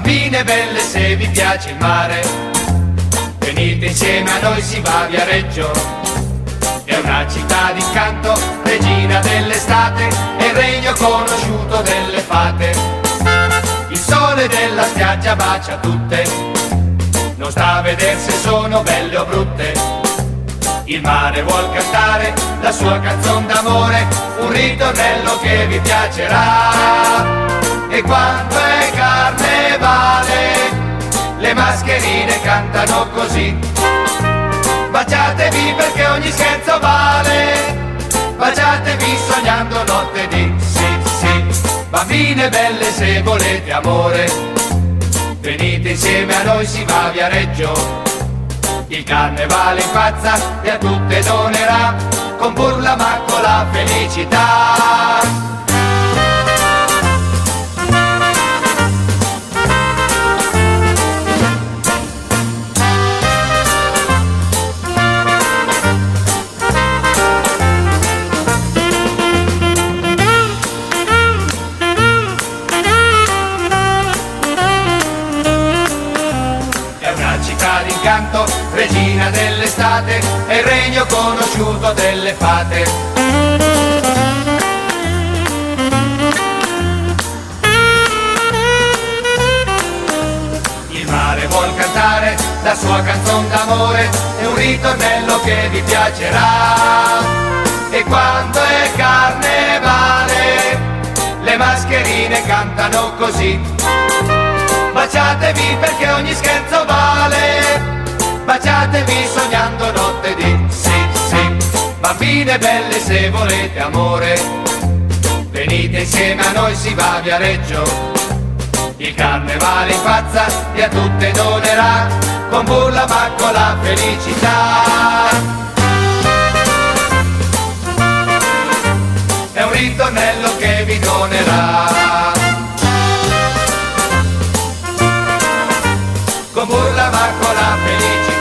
bambine belle, se vi piace il mare, venite insieme a noi, si va a Viareggio. È una città d'incanto, regina dell'estate, è il regno conosciuto delle fate. Il sole della spiaggia bacia tutte, non sta a vedere se sono belle o brutte. Il mare vuol cantare la sua canzone d'amore, un ritornello che vi piacerà. E quando è carnevale, le mascherine cantano così. Baciatevi perché ogni scherzo vale, baciatevi sognando notte di sì. Bambine belle, se volete amore, venite insieme a noi, si va a Viareggio. Il carnevale impazza e a tutte donerà, con burla ma con la felicità. D'incanto, regina dell'estate, è il regno conosciuto delle fate. Il mare vuol cantare la sua canzone d'amore, è un ritornello che vi piacerà. E quando è carnevale, le mascherine cantano così. Baciatevi perché ogni scherzo vale, baciatevi sognando notte di sì. Bambine belle, se volete amore, venite insieme a noi, si va a Viareggio. Il carnevale impazza e a tutte donerà, con burla ma con la felicità. È un ritornello che vi donerà, con burla ma con la felicità.